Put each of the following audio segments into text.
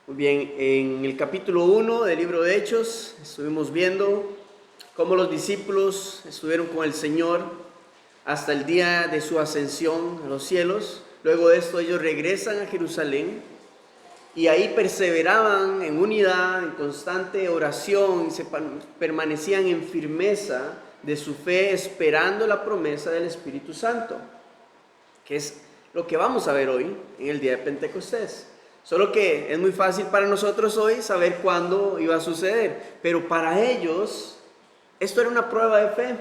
Muy bien, en el capítulo 1 del libro de Hechos estuvimos viendo cómo los discípulos estuvieron con el Señor hasta el día de su ascensión a los cielos. Luego de esto ellos regresan a Jerusalén y ahí perseveraban en unidad, en constante oración, y permanecían en firmeza de su fe, esperando la promesa del Espíritu Santo, que es lo que vamos a ver hoy en el día de Pentecostés. Solo que es muy fácil para nosotros hoy saber cuándo iba a suceder, pero para ellos esto era una prueba de fe.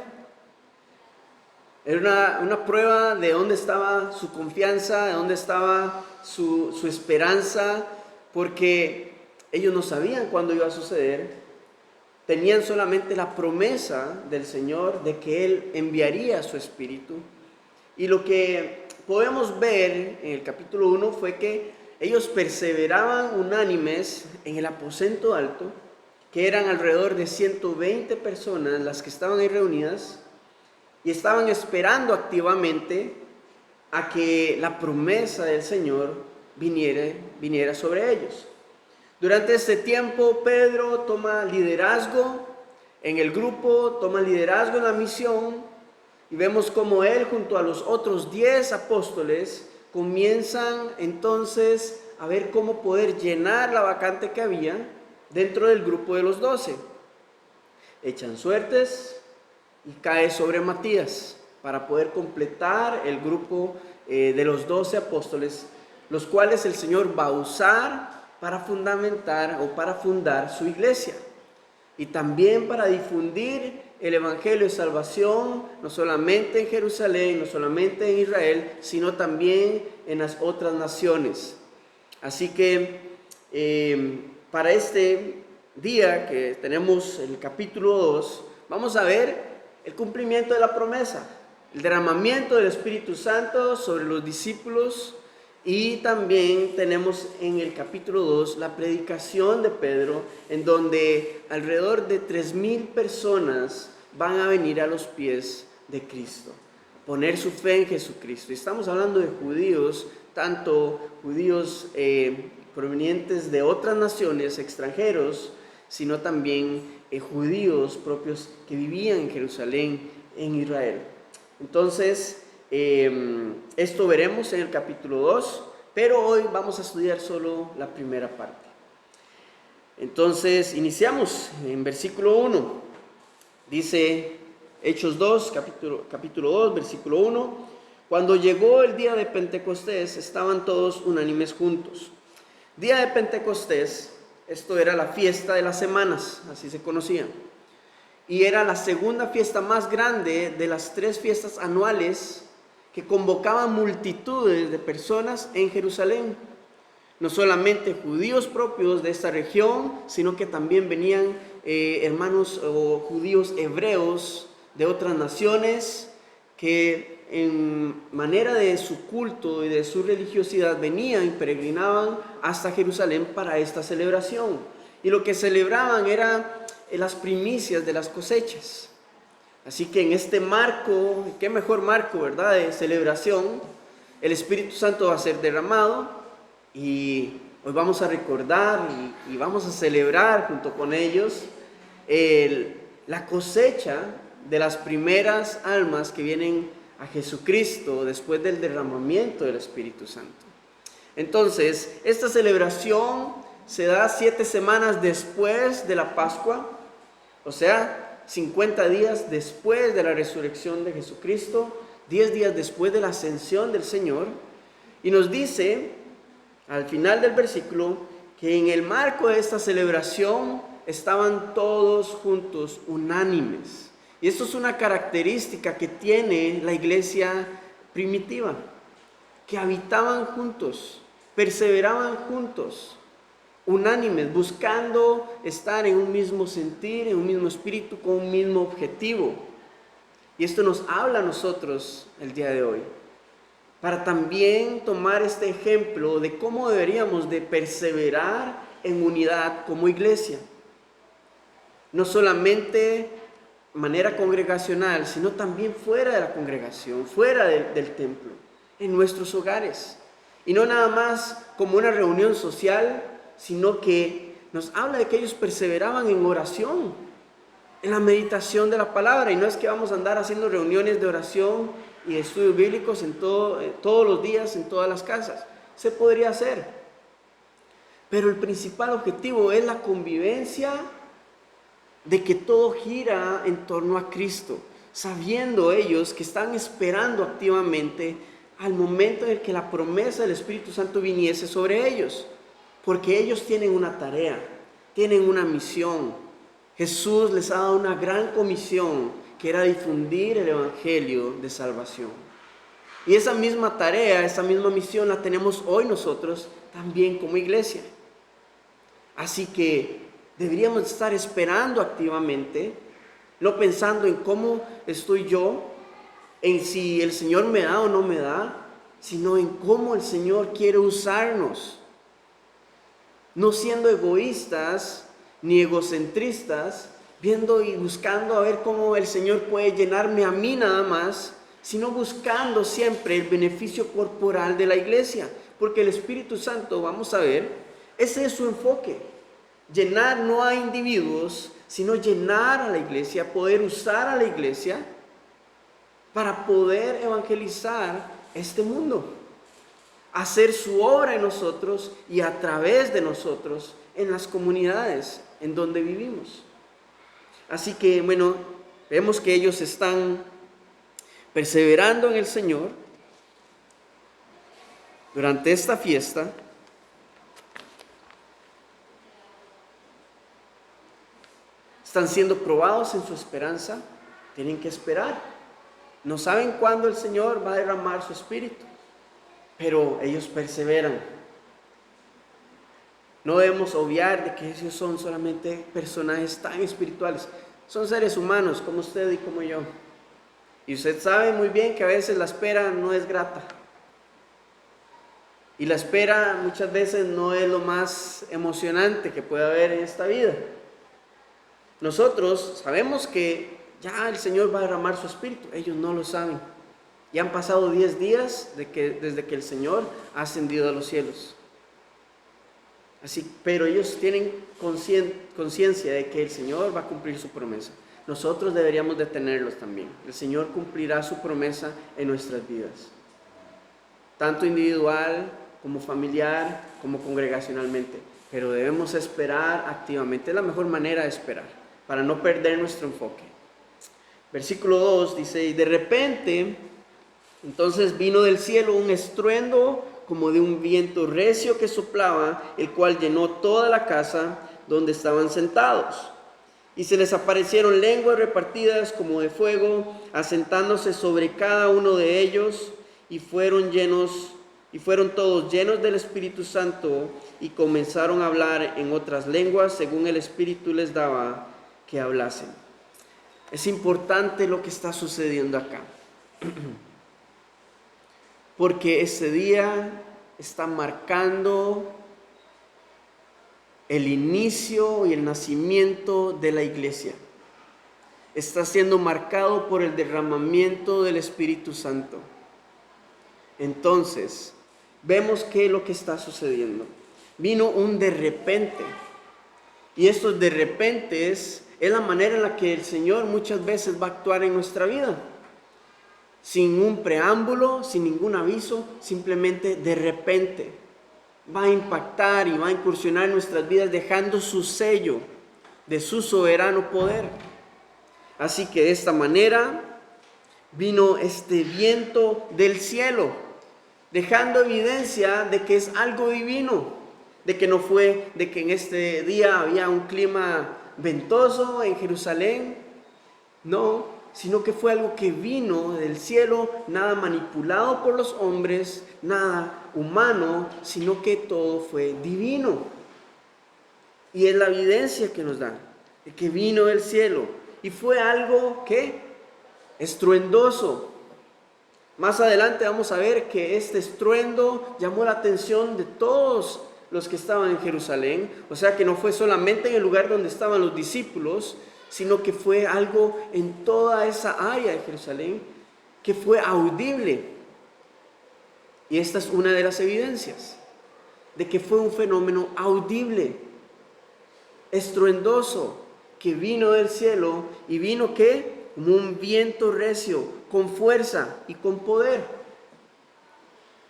Era una prueba de dónde estaba su confianza, de dónde estaba su esperanza, porque ellos no sabían cuándo iba a suceder. Tenían solamente la promesa del Señor de que Él enviaría su Espíritu. Y lo que podemos ver en el capítulo 1 fue que ellos perseveraban unánimes en el aposento alto, que eran alrededor de 120 personas las que estaban ahí reunidas, y estaban esperando activamente a que la promesa del Señor viniera sobre ellos. Durante este tiempo, Pedro toma liderazgo en el grupo, toma liderazgo en la misión, y vemos cómo él junto a los otros 10 apóstoles comienzan entonces a ver cómo poder llenar la vacante que había dentro del grupo de los 12. Echan suertes y cae sobre Matías para poder completar el grupo de los 12 apóstoles, los cuales el Señor va a usar para fundamentar o para fundar su iglesia y también para difundir el evangelio de salvación, no solamente en Jerusalén, no solamente en Israel, sino también en las otras naciones. Así que para este día que tenemos el capítulo 2, vamos a ver el cumplimiento de la promesa, el derramamiento del Espíritu Santo sobre los discípulos, y también tenemos en el capítulo 2 la predicación de Pedro, en donde alrededor de 3,000 personas van a venir a los pies de Cristo, poner su fe en Jesucristo. Y estamos hablando de judíos, tanto judíos provenientes de otras naciones, extranjeros, sino también judíos propios que vivían en Jerusalén, en Israel. Entonces, esto veremos en el capítulo 2, pero hoy vamos a estudiar solo la primera parte. Entonces, iniciamos en versículo 1. Dice Hechos 2, capítulo 2, versículo 1. Cuando llegó el día de Pentecostés, estaban todos unánimes juntos. Día de Pentecostés, esto era la fiesta de las semanas, así se conocía. Y era la segunda fiesta más grande de las 3 fiestas anuales que convocaban multitudes de personas en Jerusalén. No solamente judíos propios de esta región, sino que también venían hermanos o judíos hebreos de otras naciones que en manera de su culto y de su religiosidad venían y peregrinaban hasta Jerusalén para esta celebración. Y lo que celebraban era las primicias de las cosechas. Así que en este marco, qué mejor marco, ¿verdad?, de celebración, el Espíritu Santo va a ser derramado y hoy vamos a recordar y vamos a celebrar junto con ellos la cosecha de las primeras almas que vienen a Jesucristo después del derramamiento del Espíritu Santo. Entonces, esta celebración se da 7 semanas después de la Pascua, o sea, 50 días después de la resurrección de Jesucristo, 10 días después de la ascensión del Señor, y nos dice al final del versículo que en el marco de esta celebración estaban todos juntos, unánimes. Y esto es una característica que tiene la iglesia primitiva, que habitaban juntos, perseveraban juntos, unánimes, buscando estar en un mismo sentir, en un mismo espíritu, con un mismo objetivo. Y esto nos habla a nosotros el día de hoy, para también tomar este ejemplo de cómo deberíamos de perseverar en unidad como iglesia. No solamente de manera congregacional, sino también fuera de la congregación, fuera del templo, en nuestros hogares. Y no nada más como una reunión social, sino que nos habla de que ellos perseveraban en oración, en la meditación de la palabra. Y no es que vamos a andar haciendo reuniones de oración y estudios bíblicos todos los días en todas las casas. Se podría hacer, pero el principal objetivo es la convivencia, de que todo gira en torno a Cristo, sabiendo ellos que están esperando activamente al momento en el que la promesa del Espíritu Santo viniese sobre ellos, porque ellos tienen una tarea, tienen una misión. Jesús les ha dado una gran comisión, que era difundir el evangelio de salvación. Y esa misma tarea, esa misma misión la tenemos hoy nosotros también como iglesia. Así que deberíamos estar esperando activamente, no pensando en cómo estoy yo, en si el Señor me da o no me da, sino en cómo el Señor quiere usarnos. No siendo egoístas ni egocentristas, viendo y buscando a ver cómo el Señor puede llenarme a mí nada más, sino buscando siempre el beneficio corporal de la iglesia. Porque el Espíritu Santo, vamos a ver, ese es su enfoque. Llenar no a individuos, sino llenar a la iglesia, poder usar a la iglesia para poder evangelizar este mundo, hacer su obra en nosotros y a través de nosotros en las comunidades en donde vivimos. Así que, bueno, vemos que ellos están perseverando en el Señor durante esta fiesta. Están siendo probados en su esperanza, tienen que esperar. No saben cuándo el Señor va a derramar su espíritu, pero ellos perseveran. No debemos obviar de que ellos son solamente personajes tan espirituales. Son seres humanos como usted y como yo. Y usted sabe muy bien que a veces la espera no es grata. Y la espera muchas veces no es lo más emocionante que puede haber en esta vida. Nosotros sabemos que ya el Señor va a derramar su espíritu. Ellos no lo saben. Ya han pasado 10 días desde que el Señor ha ascendido a los cielos. Pero ellos tienen conciencia de que el Señor va a cumplir su promesa. Nosotros deberíamos de tenerlos también. El Señor cumplirá su promesa en nuestras vidas, tanto individual como familiar, como congregacionalmente. Pero debemos esperar activamente. Es la mejor manera de esperar, para no perder nuestro enfoque. Versículo 2 dice: y de repente, entonces vino del cielo un estruendo como de un viento recio que soplaba, el cual llenó toda la casa donde estaban sentados. Y se les aparecieron lenguas repartidas como de fuego, asentándose sobre cada uno de ellos, y fueron todos llenos del Espíritu Santo, y comenzaron a hablar en otras lenguas según el Espíritu les daba que hablasen. Es importante lo que está sucediendo acá, porque este día está marcando el inicio y el nacimiento de la iglesia. Está siendo marcado por el derramamiento del Espíritu Santo. Entonces, vemos qué es lo que está sucediendo. Vino un de repente. Y estos de repente es la manera en la que el Señor muchas veces va a actuar en nuestra vida. Sin un preámbulo, sin ningún aviso, simplemente de repente va a impactar y va a incursionar en nuestras vidas, dejando su sello de su soberano poder. Así que de esta manera vino este viento del cielo, dejando evidencia de que es algo divino, de que no fue de que en este día había un clima ventoso en Jerusalén, no, sino que fue algo que vino del cielo, nada manipulado por los hombres, nada humano, sino que todo fue divino. Y es la evidencia que nos da de que vino del cielo, y fue algo que estruendoso. Más adelante vamos a ver que este estruendo llamó la atención de todos los que estaban en Jerusalén. O sea que no fue solamente en el lugar donde estaban los discípulos, sino que fue algo en toda esa área de Jerusalén que fue audible. Y esta es una de las evidencias. de que fue un fenómeno audible, estruendoso, que vino del cielo y vino ¿qué? Como un viento recio, con fuerza y con poder.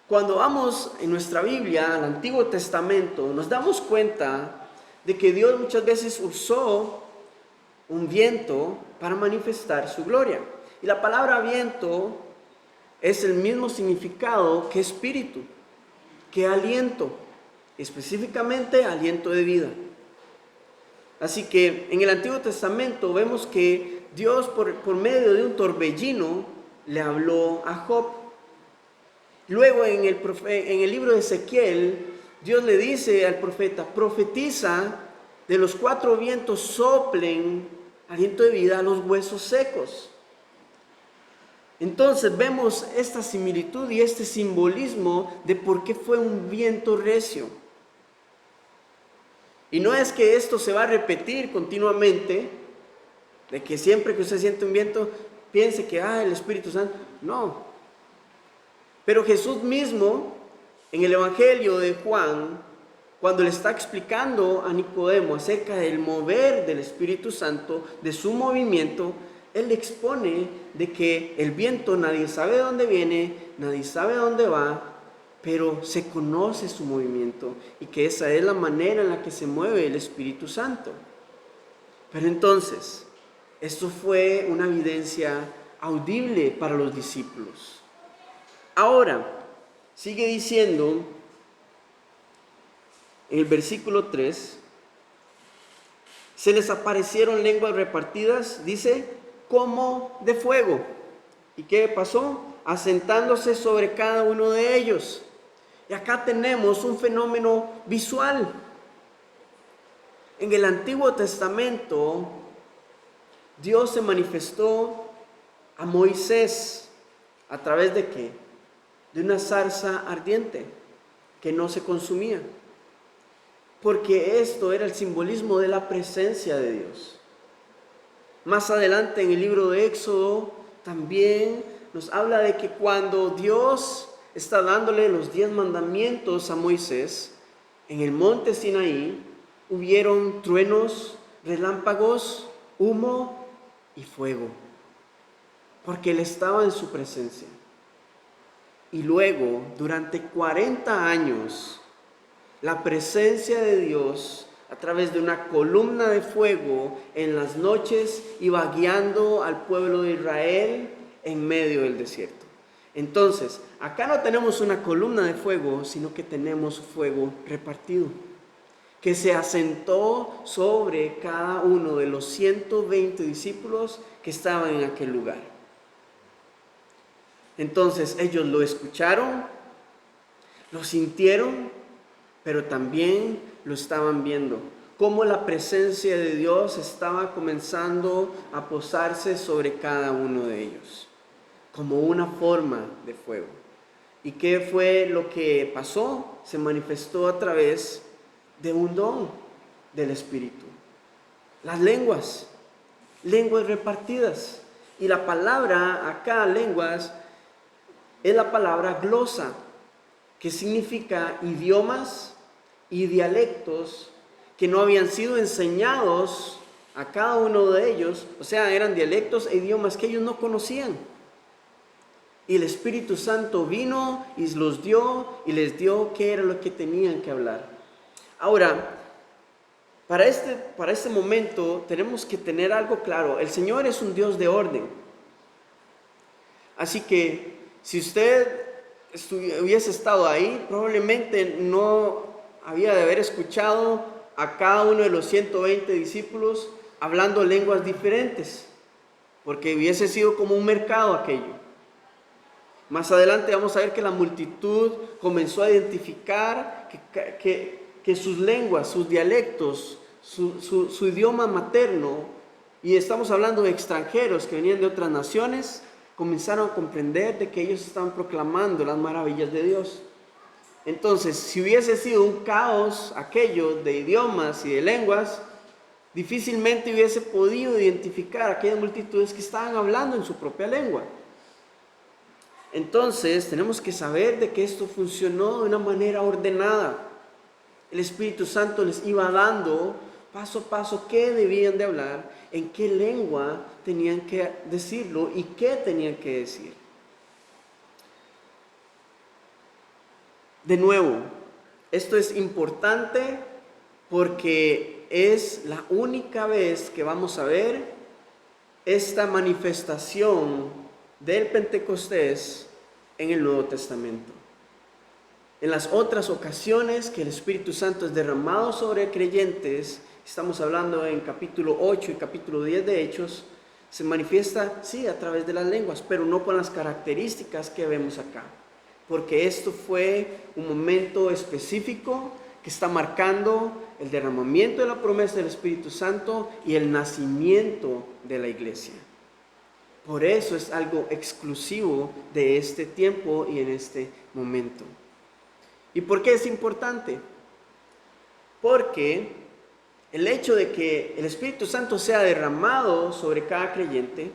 Cuando vamos en nuestra Biblia al Antiguo Testamento, nos damos cuenta de que Dios muchas veces usó un viento para manifestar su gloria. Y la palabra viento es el mismo significado que espíritu, que aliento, específicamente aliento de vida. Así que en el Antiguo Testamento vemos que Dios por medio de un torbellino le habló a Job. Luego en el libro de Ezequiel, Dios le dice al profeta, profetiza, de los 4 vientos soplen aliento de vida a los huesos secos. Entonces vemos esta similitud y este simbolismo de por qué fue un viento recio. Y no es que esto se va a repetir continuamente, de que siempre que usted siente un viento, piense que, el Espíritu Santo. No. Pero Jesús mismo, en el Evangelio de Juan, cuando le está explicando a Nicodemo acerca del mover del Espíritu Santo, de su movimiento, Él le expone de que el viento nadie sabe de dónde viene, nadie sabe dónde va, pero se conoce su movimiento y que esa es la manera en la que se mueve el Espíritu Santo. Pero entonces, esto fue una evidencia audible para los discípulos. Ahora, sigue diciendo en el versículo 3, se les aparecieron lenguas repartidas, dice, como de fuego. ¿Y qué pasó? Asentándose sobre cada uno de ellos. Y acá tenemos un fenómeno visual. En el Antiguo Testamento, Dios se manifestó a Moisés a través de ¿qué? De una zarza ardiente que no se consumía. Porque esto era el simbolismo de la presencia de Dios. Más adelante en el libro de Éxodo también nos habla de que cuando Dios está dándole los 10 mandamientos a Moisés, en el monte Sinaí hubieron truenos, relámpagos, humo y fuego, porque Él estaba en su presencia. Y luego, durante 40 años, la presencia de Dios a través de una columna de fuego en las noches iba guiando al pueblo de Israel en medio del desierto. Entonces, acá no tenemos una columna de fuego, sino que tenemos fuego repartido, que se asentó sobre cada uno de los 120 discípulos que estaban en aquel lugar. Entonces, ellos lo escucharon, lo sintieron, pero también lo estaban viendo, cómo la presencia de Dios estaba comenzando a posarse sobre cada uno de ellos, como una forma de fuego. ¿Y qué fue lo que pasó? Se manifestó a través de un don del Espíritu. Las lenguas repartidas. Y la palabra acá, lenguas, es la palabra glosa, que significa idiomas y dialectos que no habían sido enseñados a cada uno de ellos, o sea, eran dialectos e idiomas que ellos no conocían. Y el Espíritu Santo vino y los dio y les dio qué era lo que tenían que hablar. Ahora, para este momento tenemos que tener algo claro. El Señor es un Dios de orden. Así que si usted hubiese estado ahí, probablemente no había de haber escuchado a cada uno de los 120 discípulos hablando lenguas diferentes, porque hubiese sido como un mercado aquello. Más adelante vamos a ver que la multitud comenzó a identificar que sus lenguas, sus dialectos, su idioma materno, y estamos hablando de extranjeros que venían de otras naciones, comenzaron a comprender de que ellos estaban proclamando las maravillas de Dios. Entonces, si hubiese sido un caos aquello de idiomas y de lenguas, difícilmente hubiese podido identificar a aquellas multitudes que estaban hablando en su propia lengua. Entonces, tenemos que saber de que esto funcionó de una manera ordenada. el Espíritu Santo les iba dando paso a paso qué debían de hablar, en qué lengua tenían que decirlo y qué tenían que decir. De nuevo, esto es importante porque es la única vez que vamos a ver esta manifestación del Pentecostés en el Nuevo Testamento. En las otras ocasiones que el Espíritu Santo es derramado sobre creyentes, estamos hablando en capítulo 8 y capítulo 10 de Hechos, se manifiesta, sí, a través de las lenguas, pero no con las características que vemos acá. Porque esto fue un momento específico que está marcando el derramamiento de la promesa del Espíritu Santo y el nacimiento de la iglesia. Por eso es algo exclusivo de este tiempo y en este momento. ¿Y por qué es importante? Porque el hecho de que el Espíritu Santo sea derramado sobre cada creyente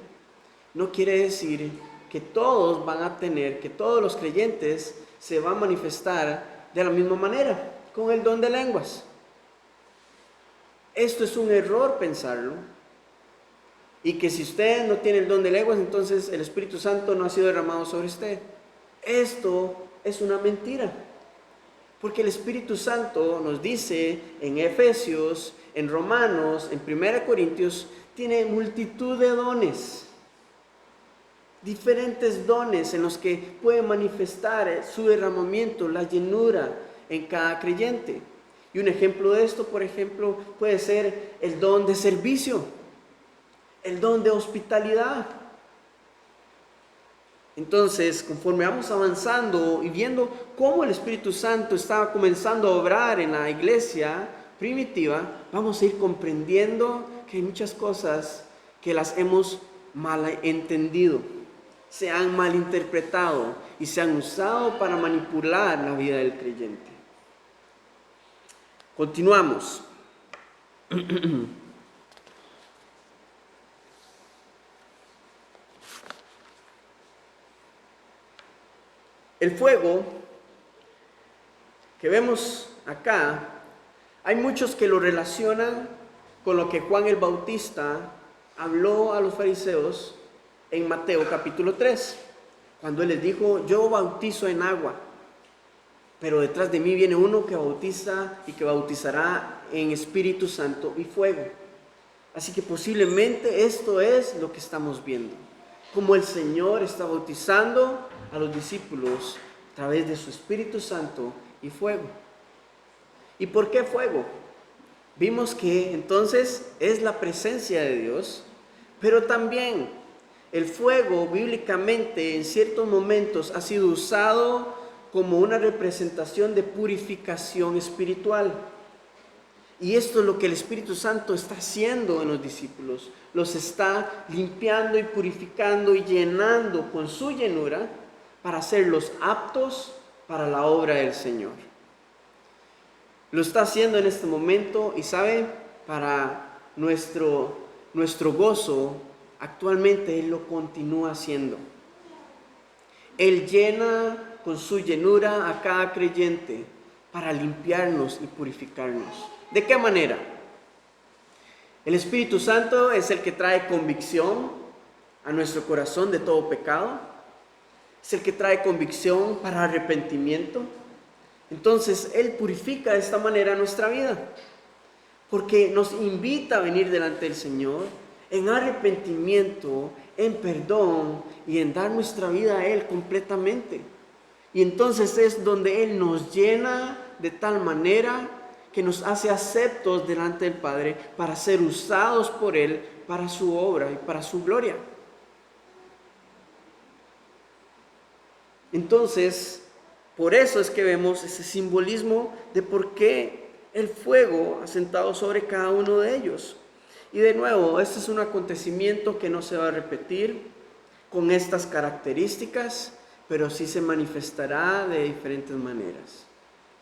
no quiere decir que todos van a tener, que todos los creyentes se van a manifestar de la misma manera, con el don de lenguas. Esto es un error pensarlo. Y que si usted no tiene el don de lenguas, entonces el Espíritu Santo no ha sido derramado sobre usted. Esto es una mentira. Porque el Espíritu Santo nos dice en Efesios, en Romanos, en 1 Corintios, tiene multitud de dones. Diferentes dones en los que puede manifestar su derramamiento, la llenura en cada creyente. Y un ejemplo de esto, por ejemplo, puede ser el don de servicio, el don de hospitalidad. Entonces, conforme vamos avanzando y viendo cómo el Espíritu Santo estaba comenzando a obrar en la iglesia primitiva, vamos a ir comprendiendo que hay muchas cosas que las hemos malentendido, se han malinterpretado y se han usado para manipular la vida del creyente. Continuamos. El fuego que vemos acá, hay muchos que lo relacionan con lo que Juan el Bautista habló a los fariseos en Mateo capítulo 3, cuando él les dijo: yo bautizo en agua, pero detrás de mí viene uno que bautiza y que bautizará en Espíritu Santo y fuego. Así que posiblemente esto es lo que estamos viendo, como el Señor está bautizando a los discípulos a través de su Espíritu Santo y fuego. ¿Y por qué fuego? Vimos que entonces es la presencia de Dios, pero también el fuego bíblicamente en ciertos momentos ha sido usado como una representación de purificación espiritual. Y esto es lo que el Espíritu Santo está haciendo en los discípulos. Los está limpiando y purificando y llenando con su llenura para hacerlos aptos para la obra del Señor. Lo está haciendo en este momento y sabe, para nuestro gozo, actualmente Él lo continúa haciendo. Él llena con su llenura a cada creyente para limpiarnos y purificarnos. ¿De qué manera? El Espíritu Santo es el que trae convicción a nuestro corazón de todo pecado. Es el que trae convicción para arrepentimiento. Entonces, Él purifica de esta manera nuestra vida, porque nos invita a venir delante del Señor en arrepentimiento, en perdón y en dar nuestra vida a Él completamente. Y entonces es donde Él nos llena de tal manera que nos hace aceptos delante del Padre para ser usados por Él para su obra y para su gloria. Entonces, por eso es que vemos ese simbolismo de por qué el fuego asentado sobre cada uno de ellos. Y de nuevo, este es un acontecimiento que no se va a repetir con estas características, pero sí se manifestará de diferentes maneras.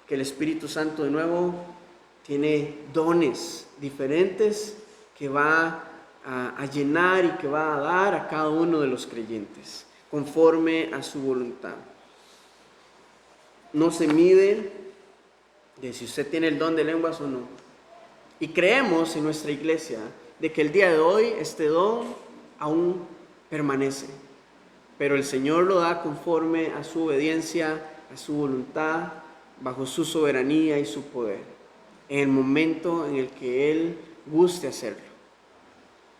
Que el Espíritu Santo de nuevo tiene dones diferentes que va a llenar y que va a dar a cada uno de los creyentes, conforme a su voluntad. No se mide de si usted tiene el don de lenguas o no. Y creemos en nuestra iglesia de que el día de hoy este don aún permanece, pero el Señor lo da conforme a su obediencia, a su voluntad, bajo su soberanía y su poder, en el momento en el que Él guste hacerlo.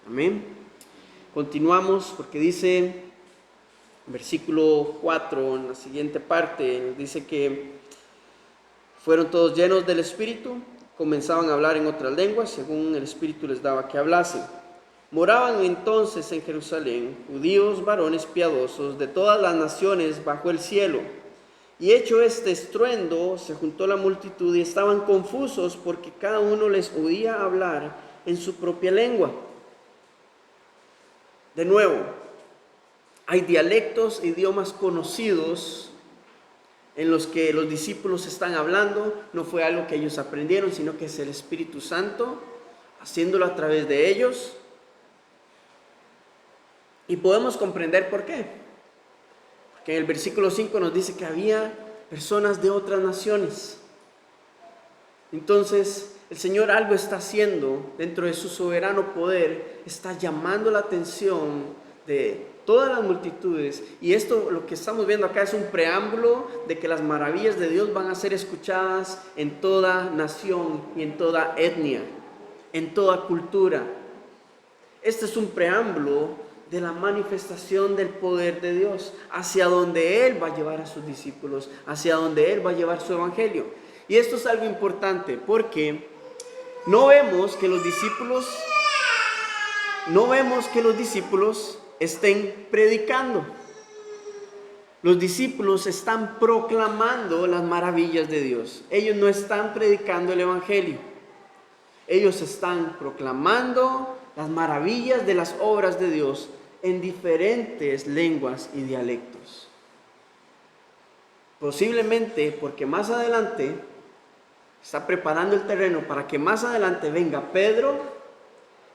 Amén. Continuamos porque dice, versículo 4, en la siguiente parte, dice que fueron todos llenos del Espíritu, comenzaban a hablar en otras lenguas, según el Espíritu les daba que hablasen. Moraban entonces en Jerusalén judíos, varones piadosos, de todas las naciones bajo el cielo. Y hecho este estruendo, se juntó la multitud y estaban confusos porque cada uno les oía hablar en su propia lengua. De nuevo, hay dialectos e idiomas conocidos en los que los discípulos están hablando. No fue algo que ellos aprendieron, sino que es el Espíritu Santo haciéndolo a través de ellos. Y podemos comprender por qué. Porque en el versículo 5 nos dice que había personas de otras naciones. Entonces, el Señor algo está haciendo dentro de su soberano poder, está llamando la atención de todas las multitudes. Y esto, lo que estamos viendo acá, es un preámbulo de que las maravillas de Dios van a ser escuchadas en toda nación y en toda etnia, en toda cultura. Este es un preámbulo de la manifestación del poder de Dios, hacia donde Él va a llevar a sus discípulos, hacia donde Él va a llevar su evangelio. Y esto es algo importante porque no vemos que los discípulos estén predicando. Los discípulos están proclamando las maravillas de Dios. Ellos no están predicando el evangelio. Ellos están proclamando las maravillas de las obras de Dios en diferentes lenguas y dialectos. Posiblemente porque más adelante está preparando el terreno para que más adelante venga Pedro,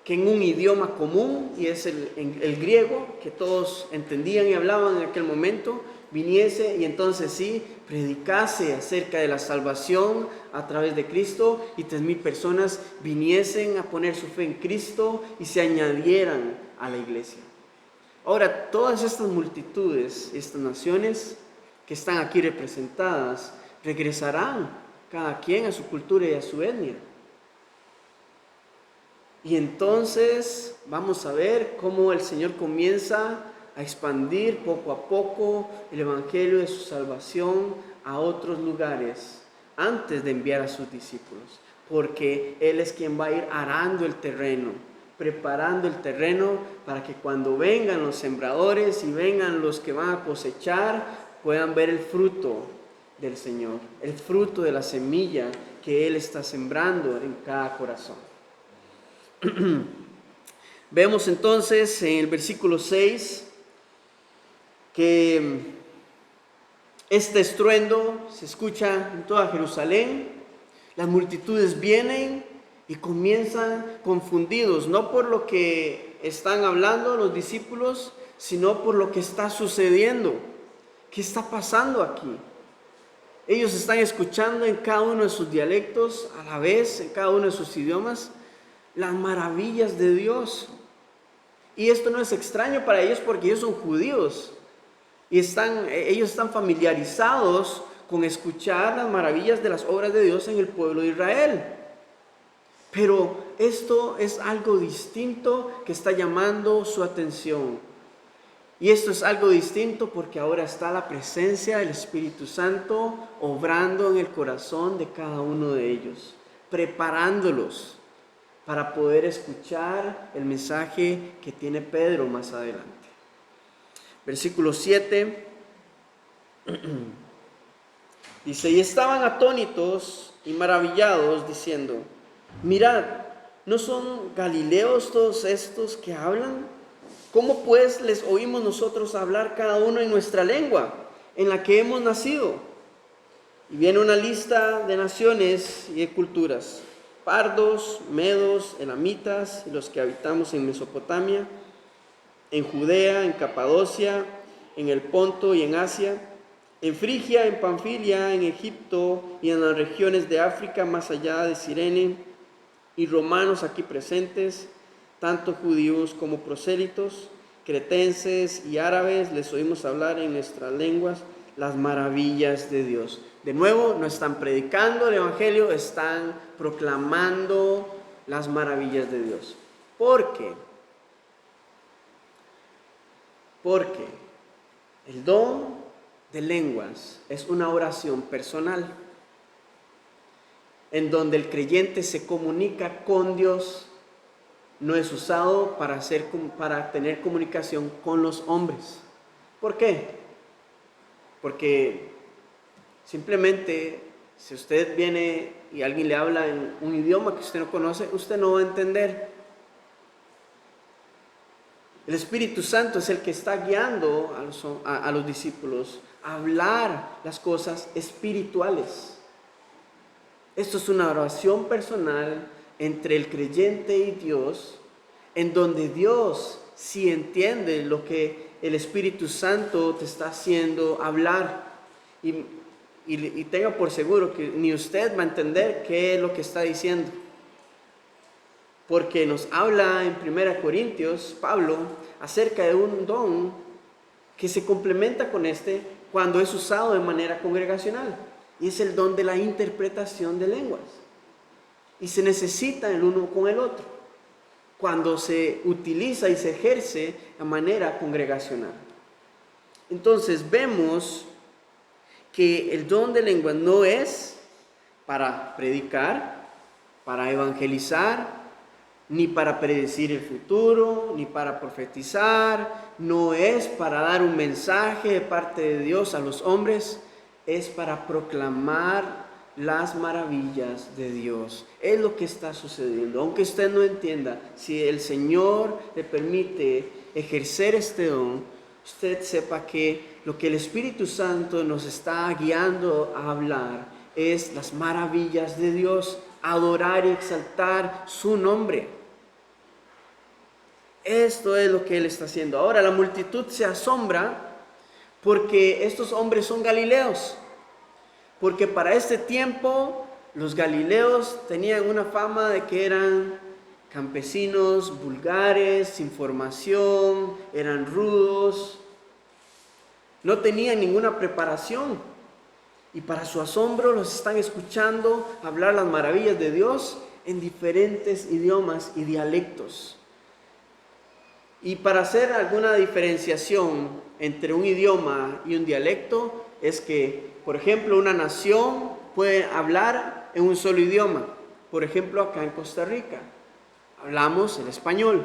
que en un idioma común, y es el griego, que todos entendían y hablaban en aquel momento, viniese y entonces sí, predicase acerca de la salvación a través de Cristo, y 3,000 personas viniesen a poner su fe en Cristo y se añadieran a la iglesia. Ahora, todas estas multitudes, estas naciones que están aquí representadas, regresarán cada quien a su cultura y a su etnia. Y entonces vamos a ver cómo el Señor comienza a expandir poco a poco el evangelio de su salvación a otros lugares antes de enviar a sus discípulos, porque Él es quien va a ir arando el terreno, preparando el terreno para que cuando vengan los sembradores y vengan los que van a cosechar, puedan ver el fruto del Señor, el fruto de la semilla que Él está sembrando en cada corazón. Vemos entonces en el versículo 6 que este estruendo se escucha en toda Jerusalén. Las multitudes vienen y comienzan confundidos, no por lo que están hablando los discípulos, sino por lo que está sucediendo. ¿Qué está pasando aquí? Ellos están escuchando en cada uno de sus dialectos, a la vez, en cada uno de sus idiomas, las maravillas de Dios. Y esto no es extraño para ellos porque ellos son judíos. Y ellos están familiarizados con escuchar las maravillas de las obras de Dios en el pueblo de Israel. Pero esto es algo distinto que está llamando su atención. Y esto es algo distinto porque ahora está la presencia del Espíritu Santo obrando en el corazón de cada uno de ellos, preparándolos para poder escuchar el mensaje que tiene Pedro más adelante. Versículo 7 dice: y estaban atónitos y maravillados, diciendo: mirad, ¿no son galileos todos estos que hablan? ¿Cómo pues les oímos nosotros hablar cada uno en nuestra lengua, en la que hemos nacido? Y viene una lista de naciones y de culturas: pardos, medos, elamitas, y los que habitamos en Mesopotamia, en Judea, en Capadocia, en el Ponto y en Asia, En Frigia, en Panfilia, en Egipto y en las regiones de África, más allá de Cirene, y romanos aquí presentes, tanto judíos como prosélitos, cretenses y árabes, les oímos hablar en nuestras lenguas las maravillas de Dios. De nuevo, no están predicando el Evangelio, están proclamando las maravillas de Dios. ¿Por qué? Porque el don de lenguas es una oración personal en donde el creyente se comunica con Dios. No es usado para tener comunicación con los hombres. ¿Por qué? Porque simplemente si usted viene y alguien le habla en un idioma que usted no conoce, usted no va a entender. El Espíritu Santo es el que está guiando a los discípulos a hablar las cosas espirituales. Esto es una oración personal entre el creyente y Dios, en donde Dios sí entiende lo que el Espíritu Santo te está haciendo hablar. Y tenga por seguro que ni usted va a entender qué es lo que está diciendo. Porque nos habla en 1 Corintios, Pablo, acerca de un don que se complementa con este cuando es usado de manera congregacional. Y es el don de la interpretación de lenguas. Y se necesita el uno con el otro cuando se utiliza y se ejerce de manera congregacional. Entonces vemos que el don de lenguas no es para predicar, para evangelizar, ni para predecir el futuro, ni para profetizar, no es para dar un mensaje de parte de Dios a los hombres, es para proclamar las maravillas de Dios. Es lo que está sucediendo. Aunque usted no entienda, si el Señor le permite ejercer este don, usted sepa que lo que el Espíritu Santo nos está guiando a hablar es las maravillas de Dios, adorar y exaltar su nombre. Esto es lo que Él está haciendo. Ahora la multitud se asombra porque estos hombres son galileos. Porque para este tiempo los galileos tenían una fama de que eran campesinos vulgares, sin formación, eran rudos, no tenían ninguna preparación. Y para su asombro los están escuchando hablar las maravillas de Dios en diferentes idiomas y dialectos. Y para hacer alguna diferenciación entre un idioma y un dialecto es que, por ejemplo, una nación puede hablar en un solo idioma. Por ejemplo, acá en Costa Rica hablamos el español,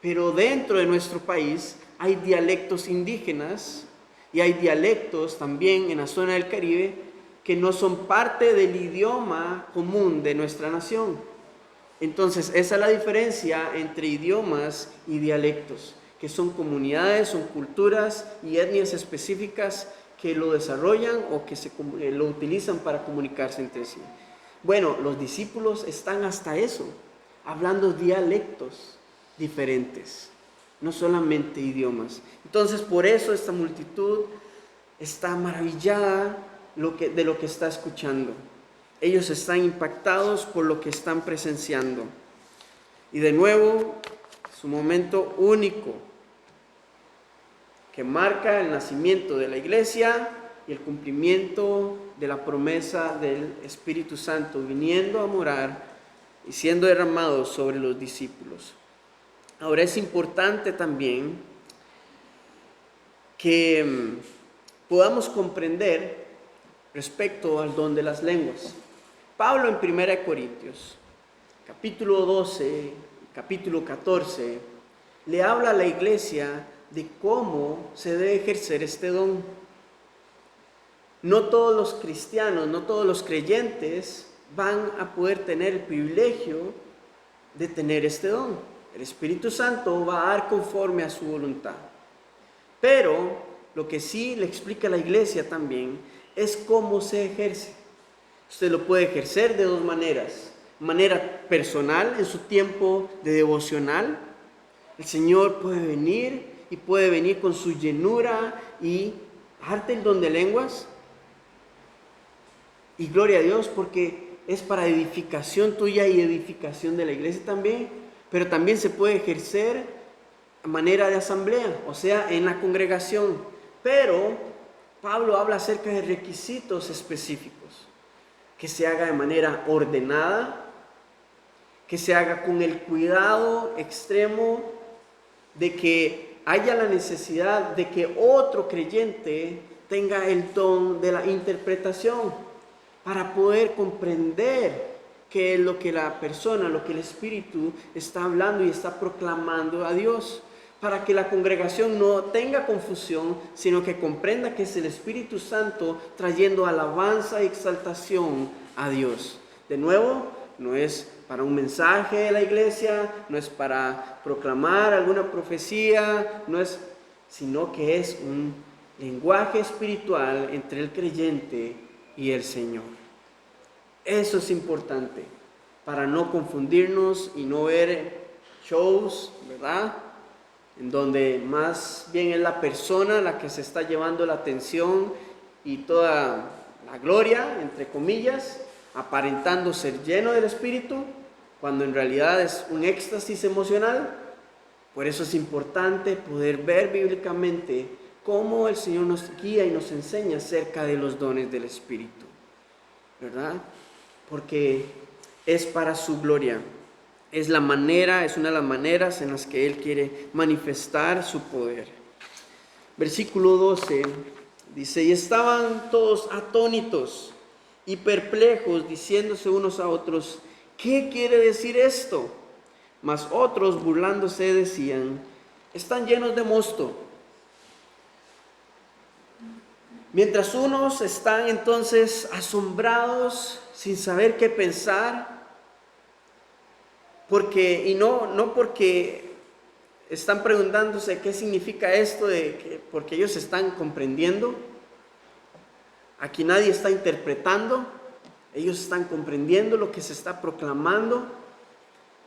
pero dentro de nuestro país hay dialectos indígenas y hay dialectos también en la zona del Caribe que no son parte del idioma común de nuestra nación. Entonces, esa es la diferencia entre idiomas y dialectos, que son comunidades, son culturas y etnias específicas que lo desarrollan o que lo utilizan para comunicarse entre sí. Bueno, los discípulos están hasta eso, hablando dialectos diferentes, no solamente idiomas. Entonces, por eso esta multitud está maravillada de lo que está escuchando. Ellos están impactados por lo que están presenciando. Y de nuevo, es un momento único que marca el nacimiento de la iglesia y el cumplimiento de la promesa del Espíritu Santo viniendo a morar y siendo derramado sobre los discípulos. Ahora es importante también que podamos comprender respecto al don de las lenguas. Pablo en 1 Corintios, capítulo 12, capítulo 14, le habla a la iglesia de cómo se debe ejercer este don. No todos los cristianos, no todos los creyentes van a poder tener el privilegio de tener este don. El Espíritu Santo va a dar conforme a su voluntad. Pero lo que sí le explica a la iglesia también es cómo se ejerce. Usted lo puede ejercer de dos maneras. Manera personal, en su tiempo de devocional. El Señor puede venir y puede venir con su llenura y darte el don de lenguas. Y gloria a Dios, porque es para edificación tuya y edificación de la iglesia también, pero también se puede ejercer a manera de asamblea, o sea, en la congregación. Pero Pablo habla acerca de requisitos específicos, que se haga de manera ordenada, que se haga con el cuidado extremo de que haya la necesidad de que otro creyente tenga el don de la interpretación, para poder comprender qué es lo que la persona, lo que el Espíritu está hablando y está proclamando a Dios, para que la congregación no tenga confusión, sino que comprenda que es el Espíritu Santo trayendo alabanza y exaltación a Dios. De nuevo, no es para un mensaje de la iglesia, no es para proclamar alguna profecía, sino que es un lenguaje espiritual entre el creyente y el Señor. Eso es importante para no confundirnos y no ver shows, ¿verdad? En donde más bien es la persona la que se está llevando la atención y toda la gloria, entre comillas, aparentando ser lleno del Espíritu, cuando en realidad es un éxtasis emocional. Por eso es importante poder ver bíblicamente cómo el Señor nos guía y nos enseña acerca de los dones del Espíritu, ¿verdad? Porque es para su gloria. Es una de las maneras en las que Él quiere manifestar su poder. Versículo 12 dice: y estaban todos atónitos y perplejos, diciéndose unos a otros: ¿qué quiere decir esto? Mas otros, burlándose, decían: están llenos de mosto. Mientras unos están entonces asombrados, sin saber qué pensar, no porque están preguntándose qué significa esto, porque ellos están comprendiendo. Aquí nadie está interpretando, ellos están comprendiendo lo que se está proclamando.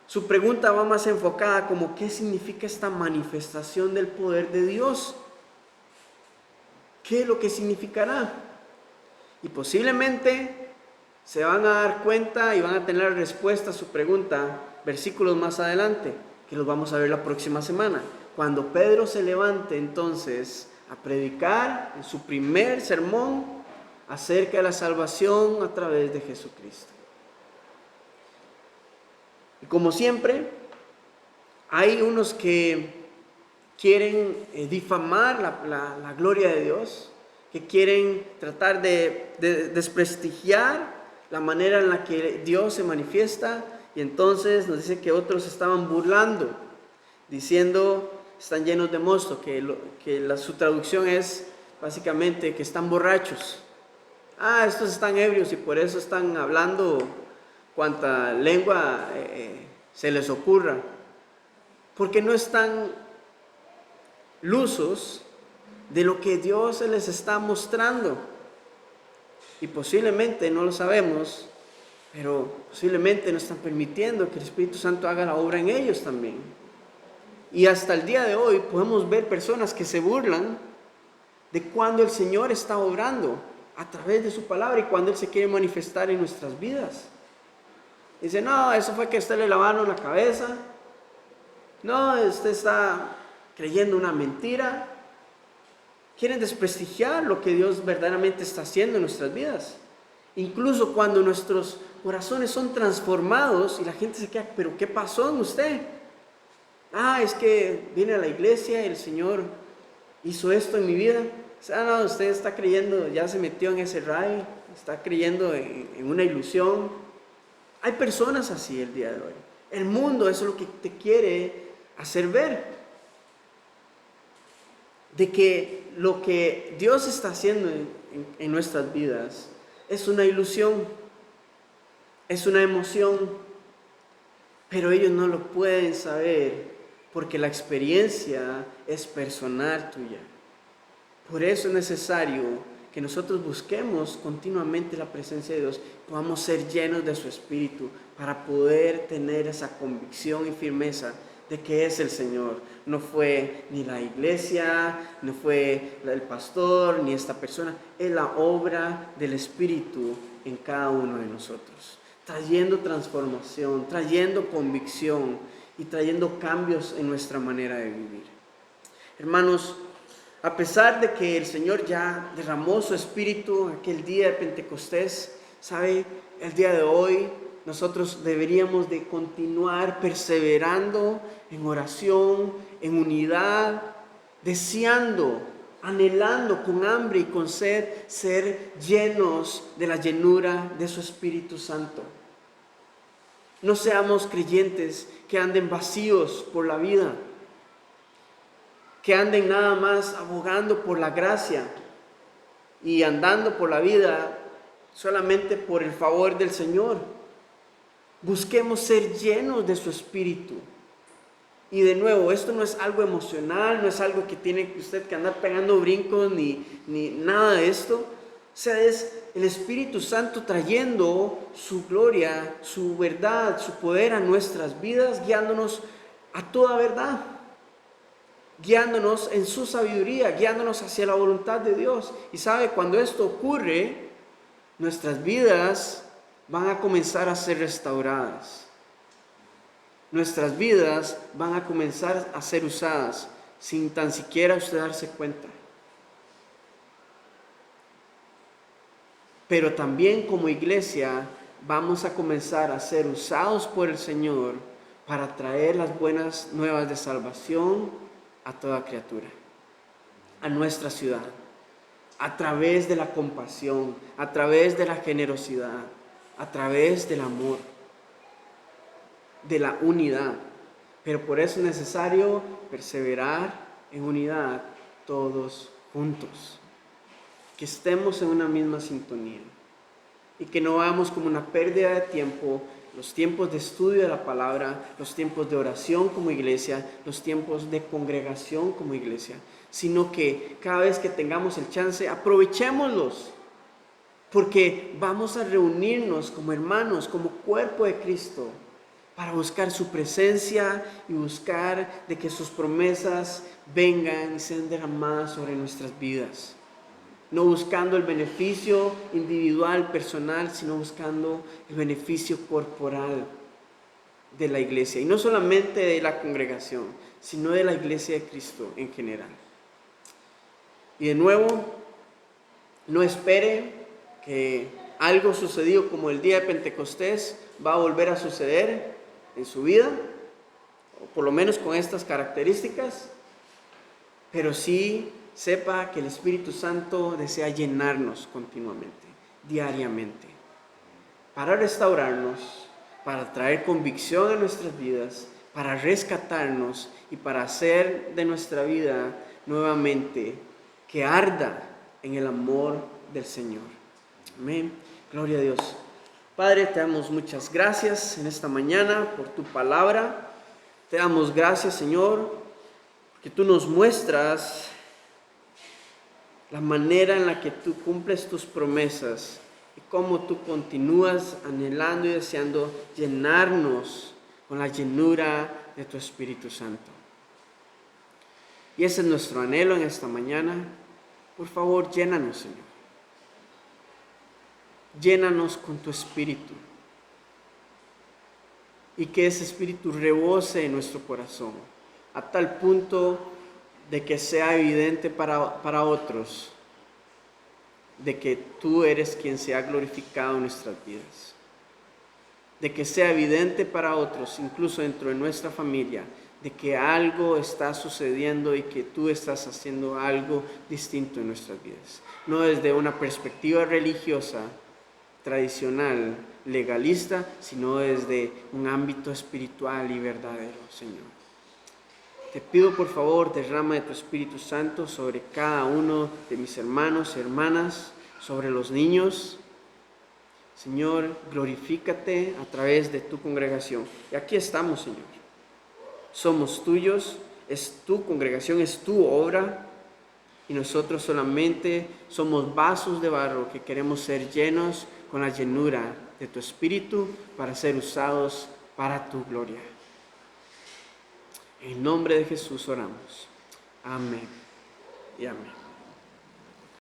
Su pregunta va más enfocada como: ¿qué significa esta manifestación del poder de Dios? ¿Qué es lo que significará? Y posiblemente se van a dar cuenta y van a tener respuesta a su pregunta versículos más adelante, que los vamos a ver la próxima semana, cuando Pedro se levante entonces a predicar en su primer sermón acerca de la salvación a través de Jesucristo. Y como siempre, hay unos que quieren difamar la gloria de Dios, que quieren tratar de desprestigiar la manera en la que Dios se manifiesta, y entonces nos dice que otros estaban burlando, diciendo: están llenos de mosto, su traducción es básicamente que están borrachos. Estos están ebrios y por eso están hablando cuanta lengua se les ocurra, porque no están lusos de lo que Dios se les está mostrando. Y posiblemente, no lo sabemos, pero posiblemente no están permitiendo que el Espíritu Santo haga la obra en ellos también. Y hasta el día de hoy podemos ver personas que se burlan de cuando el Señor está obrando a través de su palabra y cuando Él se quiere manifestar en nuestras vidas. Dice: no, eso fue que usted le lavaron la cabeza. No, usted está creyendo una mentira. Quieren desprestigiar lo que Dios verdaderamente está haciendo en nuestras vidas. Incluso cuando nuestros corazones son transformados y la gente se queda: ¿pero qué pasó en usted? Es que vine a la iglesia y el Señor hizo esto en mi vida. No, usted está creyendo, ya se metió en ese rayo, está creyendo en una ilusión. Hay personas así el día de hoy. El mundo, eso es lo que te quiere hacer ver, de que lo que Dios está haciendo en nuestras vidas es una ilusión, es una emoción, pero ellos no lo pueden saber porque la experiencia es personal tuya. Por eso es necesario que nosotros busquemos continuamente la presencia de Dios, podamos ser llenos de su Espíritu para poder tener esa convicción y firmeza de que es el Señor. No fue ni la iglesia, no fue el pastor, ni esta persona. Es la obra del Espíritu en cada uno de nosotros, trayendo transformación, trayendo convicción y trayendo cambios en nuestra manera de vivir. Hermanos, a pesar de que el Señor ya derramó su Espíritu aquel día de Pentecostés, ¿sabe? El día de hoy nosotros deberíamos de continuar perseverando en oración, en unidad, deseando, anhelando con hambre y con sed ser llenos de la llenura de su Espíritu Santo. No seamos creyentes que anden vacíos por la vida, que anden nada más abogando por la gracia y andando por la vida solamente por el favor del Señor. Busquemos ser llenos de su Espíritu. Y de nuevo, esto no es algo emocional, no es algo que tiene usted que andar pegando brincos ni nada de esto. O sea, es el Espíritu Santo trayendo su gloria, su verdad, su poder a nuestras vidas, guiándonos a toda verdad, guiándonos en su sabiduría, guiándonos hacia la voluntad de Dios. Y sabe, cuando esto ocurre, nuestras vidas van a comenzar a ser restauradas. Nuestras vidas van a comenzar a ser usadas sin tan siquiera usted darse cuenta. Pero también como iglesia vamos a comenzar a ser usados por el Señor para traer las buenas nuevas de salvación a toda criatura, a nuestra ciudad, a través de la compasión, a través de la generosidad, a través del amor, de la unidad. Pero por eso es necesario perseverar en unidad todos juntos, que estemos en una misma sintonía y que no hagamos como una pérdida de tiempo los tiempos de estudio de la palabra, los tiempos de oración como iglesia, los tiempos de congregación como iglesia, sino que cada vez que tengamos el chance, aprovechémoslos, porque vamos a reunirnos como hermanos, como cuerpo de Cristo, para buscar su presencia y buscar de que sus promesas vengan y sean derramadas sobre nuestras vidas. No buscando el beneficio individual, personal, sino buscando el beneficio corporal de la iglesia. Y no solamente de la congregación, sino de la iglesia de Cristo en general. Y de nuevo, no espere que algo sucedido como el día de Pentecostés va a volver a suceder en su vida, o por lo menos con estas características, pero sí sepa que el Espíritu Santo desea llenarnos continuamente, diariamente, para restaurarnos, para traer convicción a nuestras vidas, para rescatarnos y para hacer de nuestra vida nuevamente que arda en el amor del Señor. Amén. Gloria a Dios. Padre, te damos muchas gracias en esta mañana por tu palabra. Te damos gracias, Señor, porque tú nos muestras la manera en la que tú cumples tus promesas y cómo tú continúas anhelando y deseando llenarnos con la llenura de tu Espíritu Santo. Y ese es nuestro anhelo en esta mañana. Por favor, llénanos, Señor. Llénanos con tu Espíritu. Y que ese Espíritu rebose en nuestro corazón, a tal punto de que sea evidente para otros, de que tú eres quien se ha glorificado en nuestras vidas. De que sea evidente para otros, incluso dentro de nuestra familia, de que algo está sucediendo y que tú estás haciendo algo distinto en nuestras vidas. No desde una perspectiva religiosa, tradicional, legalista, sino desde un ámbito espiritual y verdadero, Señor. Te pido por favor, derrama de tu Espíritu Santo sobre cada uno de mis hermanos y hermanas, sobre los niños. Señor, glorifícate a través de tu congregación. Y aquí estamos, Señor. Somos tuyos, es tu congregación, es tu obra. Y nosotros solamente somos vasos de barro que queremos ser llenos con la llenura de tu Espíritu para ser usados para tu gloria. En el nombre de Jesús oramos. Amén y amén.